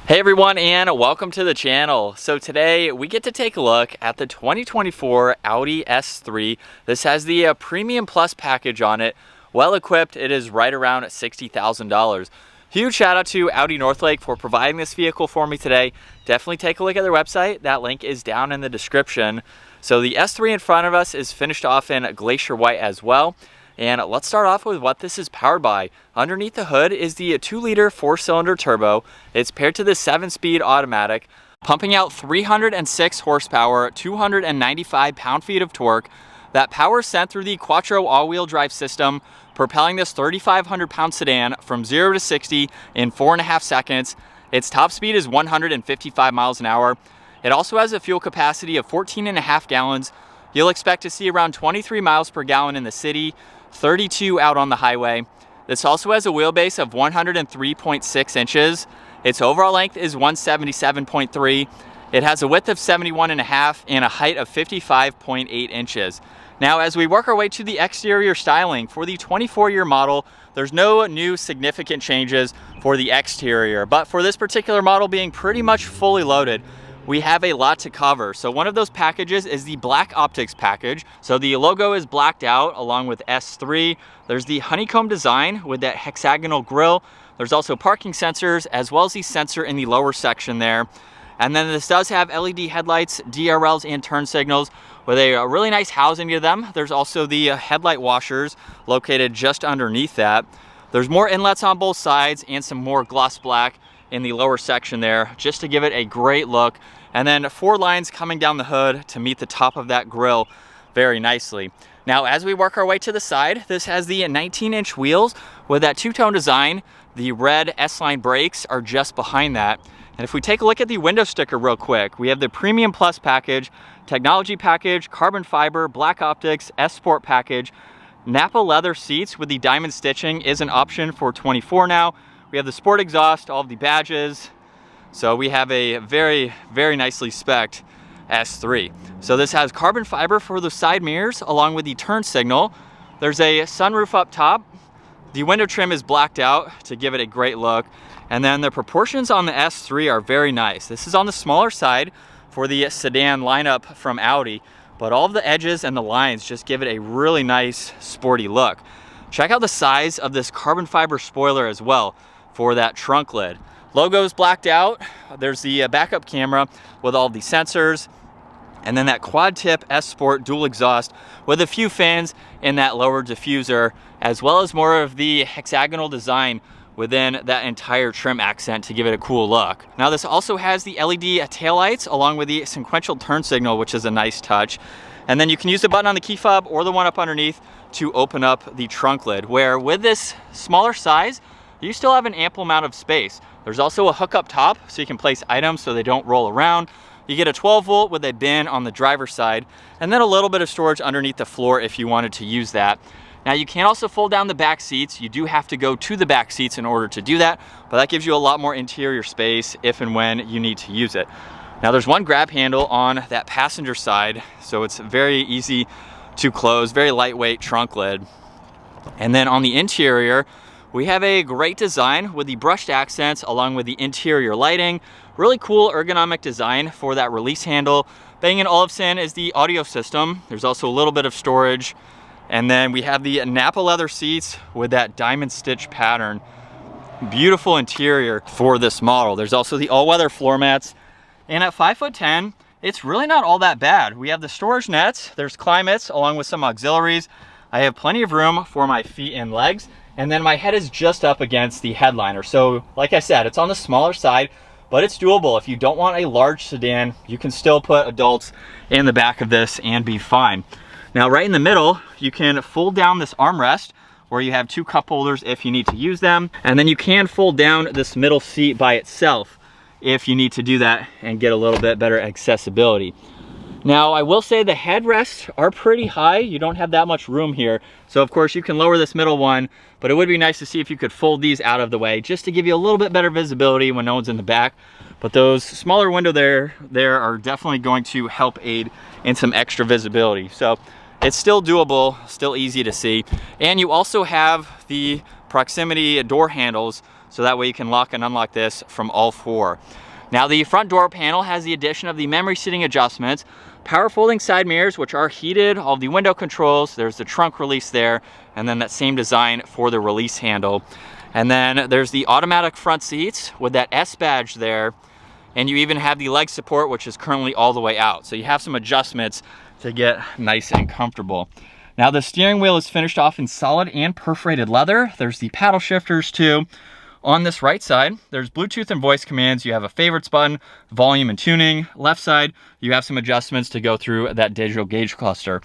Hey everyone, and welcome to the channel. So today we get to take a look at the 2024 Audi S3. This has the Premium Plus package on it. Well equipped, it is right around $60,000. Huge shout out to Audi Northlake for providing this vehicle for me today. Definitely take a look at their website. That link is down in the description. So the S3 in front of us is finished off in glacier white as well. And let's start off with what this is powered by. Underneath the hood is the 2-liter 4-cylinder turbo. It's paired to the 7-speed automatic, pumping out 306 horsepower, 295 pound-feet of torque. That power is sent through the Quattro all-wheel drive system, propelling this 3,500-pound sedan from 0 to 60 in 4.5 seconds. Its top speed is 155 miles an hour. It also has a fuel capacity of 14.5 gallons. You'll expect to see around 23 miles per gallon in the city, 32 out on the highway. This also has a wheelbase of 103.6 inches. Its overall length is 177.3. It has a width of 71.5 and a height of 55.8 inches. Now, as we work our way to the exterior styling for the 24-year model, there's no new significant changes for the exterior, but for this particular model being pretty much fully loaded, we have a lot to cover. So one of those packages is the black optics package. So the logo is blacked out along with S3. There's the honeycomb design with that hexagonal grille. There's also parking sensors as well as the sensor in the lower section there. And then this does have LED headlights, DRLs, and turn signals with a really nice housing to them. There's also the headlight washers located just underneath that. There's more inlets on both sides and some more gloss black in the lower section there, just to give it a great look. And then 4 lines coming down the hood to meet the top of that grille very nicely. Now, as we work our way to the side, this has the 19-inch wheels with that two-tone design. The red S-line brakes are just behind that. And if we take a look at the window sticker real quick, we have the Premium Plus package, Technology package, Carbon Fiber, Black Optics, S-Sport package. Nappa leather seats with the diamond stitching is an option for 24 now. We have the Sport exhaust, all of the badges. So we have a very, very nicely spec'd S3. So this has carbon fiber for the side mirrors along with the turn signal. There's a sunroof up top. The window trim is blacked out to give it a great look. And then the proportions on the S3 are very nice. This is on the smaller side for the sedan lineup from Audi, but all of the edges and the lines just give it a really nice sporty look. Check out the size of this carbon fiber spoiler as well for that trunk lid. Logo's blacked out. There's the backup camera with all the sensors, and then that quad tip S-Sport dual exhaust with a few fans in that lower diffuser, as well as more of the hexagonal design within that entire trim accent to give it a cool look. Now, this also has the LED taillights along with the sequential turn signal, which is a nice touch. And then you can use the button on the key fob or the one up underneath to open up the trunk lid, where with this smaller size, you still have an ample amount of space. There's also a hook up top so you can place items so they don't roll around. You get a 12 volt with a bin on the driver's side, and then a little bit of storage underneath the floor if you wanted to use that. Now, you can also fold down the back seats. You do have to go to the back seats in order to do that, but that gives you a lot more interior space if and when you need to use it. Now, there's one grab handle on that passenger side, so it's very easy to close, very lightweight trunk lid. And then on the interior, we have a great design with the brushed accents along with the interior lighting. Really cool ergonomic design for that release handle. Bang & Olufsen is the audio system. There's also a little bit of storage. And then we have the Nappa leather seats with that diamond stitch pattern. Beautiful interior for this model. There's also the all-weather floor mats. And at 5'10", it's really not all that bad. We have the storage nets. There's climates along with some auxiliaries. I have plenty of room for my feet and legs. And then my head is just up against the headliner. So like I said, it's on the smaller side, but it's doable. If you don't want a large sedan, you can still put adults in the back of this and be fine. Now, right in the middle, you can fold down this armrest where you have 2 cup holders if you need to use them. And then you can fold down this middle seat by itself if you need to do that and get a little bit better accessibility. Now, I will say the headrests are pretty high. You don't have that much room here. So of course you can lower this middle one, but it would be nice to see if you could fold these out of the way just to give you a little bit better visibility when no one's in the back. But those smaller window there are definitely going to help aid in some extra visibility. So it's still doable, still easy to see. And you also have the proximity door handles, so that way you can lock and unlock this from all four. Now the front door panel has the addition of the memory seating adjustments, power folding side mirrors, which are heated, all the window controls, there's the trunk release there, and then that same design for the release handle. And then there's the automatic front seats with that S badge there, and you even have the leg support, which is currently all the way out. So you have some adjustments to get nice and comfortable. Now the steering wheel is finished off in solid and perforated leather. There's the paddle shifters too. On this right side, there's Bluetooth and voice commands. You have a favorites button, volume and tuning. Left side, you have some adjustments to go through that digital gauge cluster.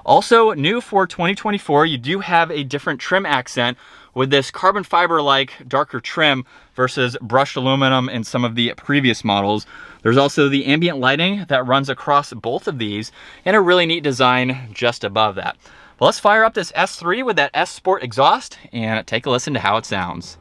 Also new for 2024, you do have a different trim accent with this carbon fiber-like darker trim versus brushed aluminum in some of the previous models. There's also the ambient lighting that runs across both of these, and a really neat design just above that. Well, let's fire up this S3 with that S Sport exhaust and take a listen to how it sounds.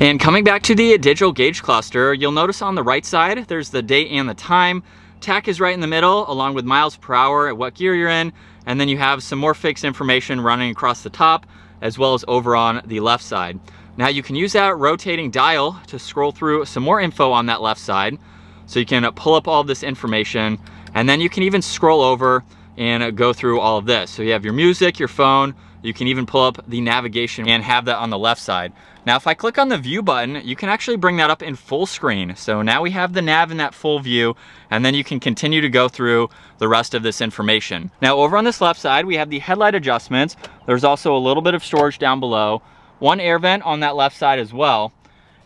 And coming back to the digital gauge cluster, you'll notice on the right side, there's the date and the time. Tach is right in the middle, along with miles per hour at what gear you're in. And then you have some more fixed information running across the top, as well as over on the left side. Now you can use that rotating dial to scroll through some more info on that left side. So you can pull up all this information, and then you can even scroll over and go through all of this. So you have your music, your phone, you can even pull up the navigation and have that on the left side. Now, if I click on the view button, you can actually bring that up in full screen. So now we have the nav in that full view, and then you can continue to go through the rest of this information. Now, over on this left side, we have the headlight adjustments. There's also a little bit of storage down below, one air vent on that left side as well.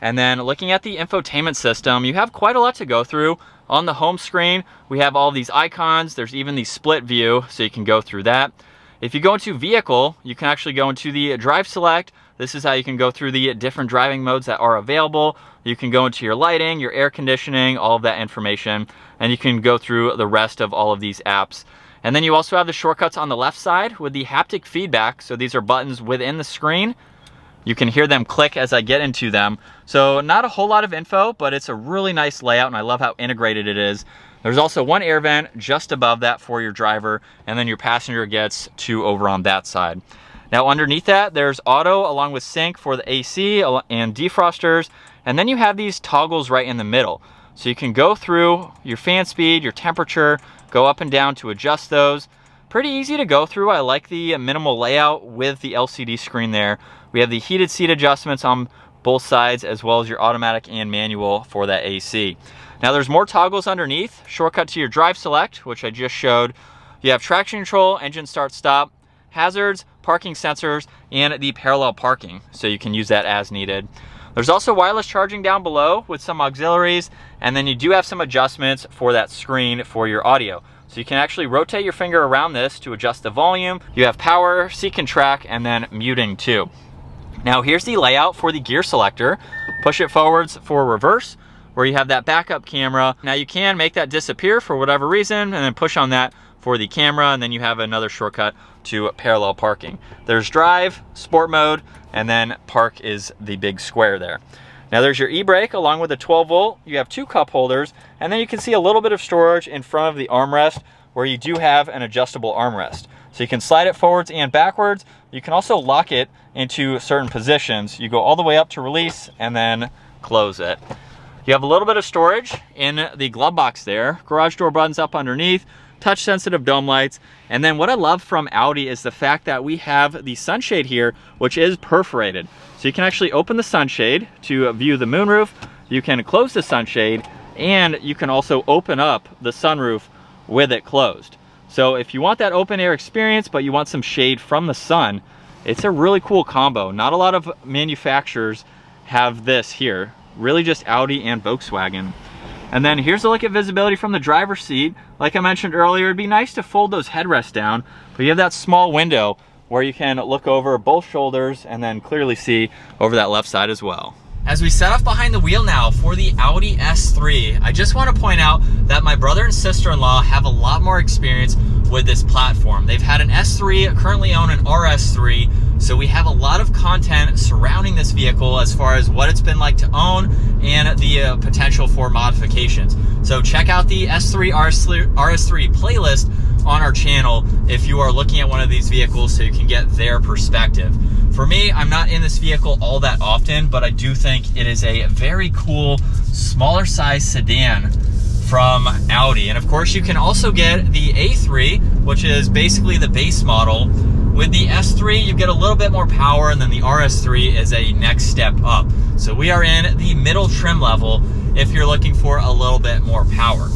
And then looking at the infotainment system, you have quite a lot to go through. On the home screen, we have all these icons. There's even the split view, so you can go through that. If you go into vehicle, you can actually go into the drive select. This is how you can go through the different driving modes that are available. You can go into your lighting, your air conditioning, all of that information, and you can go through the rest of all of these apps. And then you also have the shortcuts on the left side with the haptic feedback. So these are buttons within the screen. You can hear them click as I get into them. So not a whole lot of info, but it's a really nice layout, and I love how integrated it is. There's also one air vent just above that for your driver, and then your passenger gets two over on that side. Now underneath that, there's auto along with sync for the AC and defrosters, and then you have these toggles right in the middle. So you can go through your fan speed, your temperature, go up and down to adjust those. Pretty easy to go through. I like the minimal layout with the LCD screen there. We have the heated seat adjustments on both sides, as well as your automatic and manual for that AC. Now there's more toggles underneath. Shortcut to your drive select, which I just showed. You have traction control, engine start stop, hazards, parking sensors, and the parallel parking. So you can use that as needed. There's also wireless charging down below with some auxiliaries, and then you do have some adjustments for that screen for your audio. So you can actually rotate your finger around this to adjust the volume. You have power, seat and track, and then muting too. Now here's the layout for the gear selector. Push it forwards for reverse, where you have that backup camera. Now you can make that disappear for whatever reason, and then push on that for the camera, and then you have another shortcut to parallel parking. There's drive, sport mode, and then park is the big square there. Now there's your e-brake along with a 12 volt. You have two cup holders, and then you can see a little bit of storage in front of the armrest, where you do have an adjustable armrest. So you can slide it forwards and backwards. You can also lock it into certain positions. You go all the way up to release and then close it. You have a little bit of storage in the glove box there. Garage door buttons up underneath, touch sensitive dome lights. And then what I love from Audi is the fact that we have the sunshade here, which is perforated. So you can actually open the sunshade to view the moonroof. You can close the sunshade, and you can also open up the sunroof with it closed. So if you want that open air experience, but you want some shade from the sun, it's a really cool combo. Not a lot of manufacturers have this here. Really just Audi and Volkswagen. And then here's a look at visibility from the driver's seat. Like I mentioned earlier, it'd be nice to fold those headrests down, but you have that small window where you can look over both shoulders and then clearly see over that left side as well. As we set off behind the wheel now for the Audi S3, I just want to point out that my brother and sister-in-law have a lot more experience with this platform. They've had an S3, currently own an RS3, So we have a lot of content surrounding this vehicle as far as what it's been like to own and the potential for modifications. So check out the S3 RS3 playlist on our channel if you are looking at one of these vehicles so you can get their perspective. For me, I'm not in this vehicle all that often, but I do think it is a very cool, smaller size sedan from Audi. And of course, you can also get the A3, which is basically the base model. With the S3, you get a little bit more power, and then the RS3 is a next step up. So we are in the middle trim level if you're looking for a little bit more power.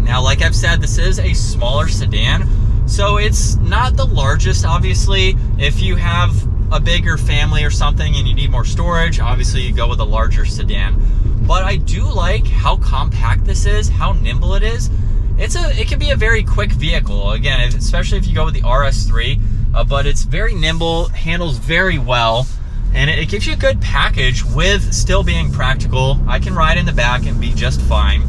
Now, like I've said, this is a smaller sedan, so it's not the largest, obviously. If you have a bigger family or something and you need more storage, obviously you go with a larger sedan. But I do like how compact this is, how nimble it is. It can be a very quick vehicle, again, especially if you go with the RS3. But it's very nimble, handles very well, and it gives you a good package with still being practical. I can ride in the back and be just fine.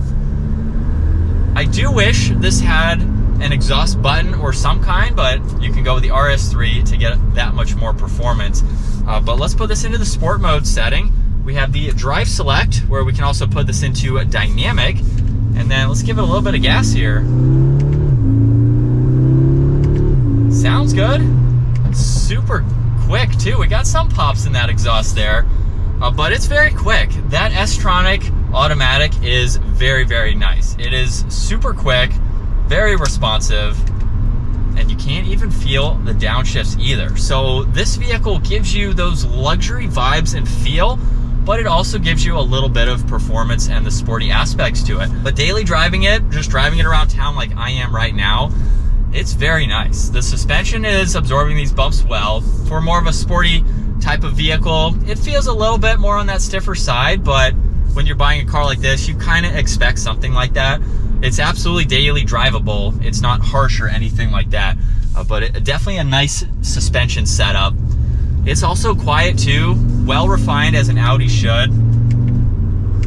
I do wish this had an exhaust button or some kind, but you can go with the RS3 to get that much more performance. But let's put this into the sport mode setting. We have the drive select, where we can also put this into a dynamic, and then let's give it a little bit of gas here. Sounds good. Super quick too. We got some pops in that exhaust there, but it's very quick. That S-tronic automatic is very, very nice. It is super quick, very responsive, and you can't even feel the downshifts either. So this vehicle gives you those luxury vibes and feel, but it also gives you a little bit of performance and the sporty aspects to it. But daily driving it, just driving it around town like I am right now, it's very nice. The suspension is absorbing these bumps well. For more of a sporty type of vehicle, it feels a little bit more on that stiffer side, but when you're buying a car like this, you kind of expect something like that. It's absolutely daily drivable. It's not harsh or anything like that, but definitely a nice suspension setup. It's also quiet too, well refined as an Audi should.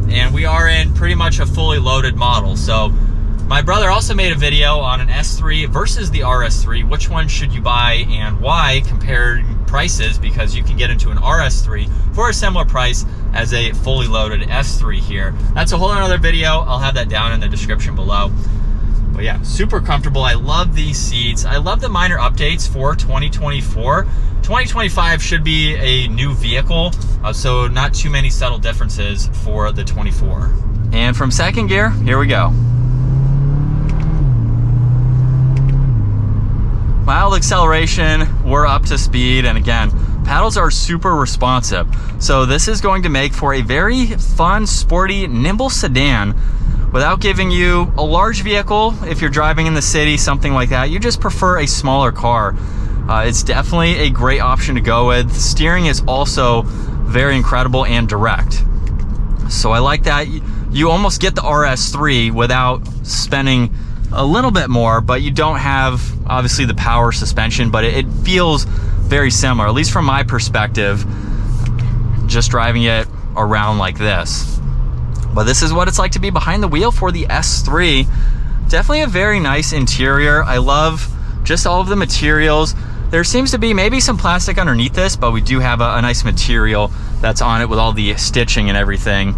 And we are in pretty much a fully loaded model. So my brother also made a video on an S3 versus the RS3. Which one should you buy and why, comparing prices, because you can get into an RS3 for a similar price as a fully loaded S3 here. That's a whole other video. I'll have that down in the description below. But yeah, super comfortable. I love these seats. I love the minor updates for 2024. 2025 should be a new vehicle, so not too many subtle differences for the 24. And from second gear, here we go. Mild acceleration, we're up to speed, and again, paddles are super responsive. So this is going to make for a very fun, sporty, nimble sedan without giving you a large vehicle. If you're driving in the city, something like that, you just prefer a smaller car. It's definitely a great option to go with. Steering is also very incredible and direct. So I like that. You almost get the RS3 without spending a little bit more, but you don't have obviously the power suspension, but it feels very similar, at least from my perspective, just driving it around like this. But this is what it's like to be behind the wheel for the S3. Definitely a very nice interior. I love just all of the materials. There seems to be maybe some plastic underneath this, but we do have a nice material that's on it with all the stitching and everything.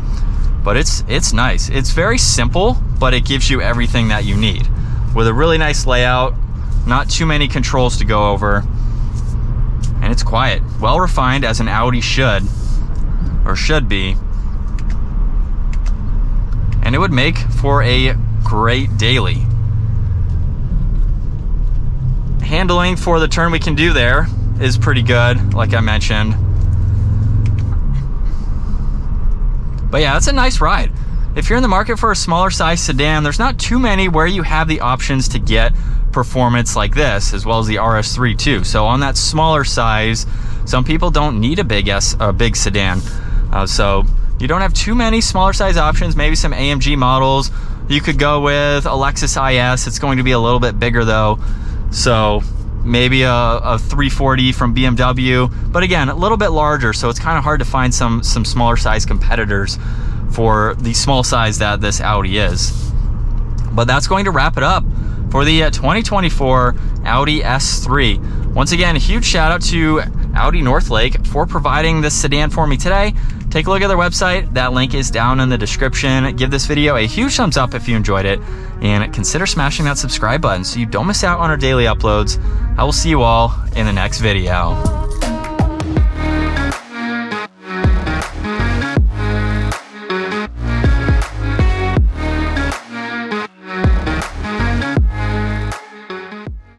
But it's nice. It's very simple, but it gives you everything that you need. With a really nice layout, not too many controls to go over, and it's quiet. Well refined as an Audi should, or should be. And it would make for a great daily. Handling for the turn we can do there is pretty good, like I mentioned. But yeah, it's a nice ride. If you're in the market for a smaller size sedan, there's not too many where you have the options to get performance like this, as well as the RS3 too. So on that smaller size, some people don't need a big sedan. So you don't have too many smaller size options, maybe some AMG models. You could go with a Lexus IS. It's going to be a little bit bigger though. So maybe a 340 from BMW, but again, a little bit larger, so it's kind of hard to find some smaller size competitors for the small size that this Audi is. But that's going to wrap it up for the 2024 Audi S3. Once again, a huge shout out to Audi Northlake, for providing this sedan for me today. Take a look at their website. That link is down in the description. Give this video a huge thumbs up if you enjoyed it, and consider smashing that subscribe button so you don't miss out on our daily uploads. I will see you all in the next video.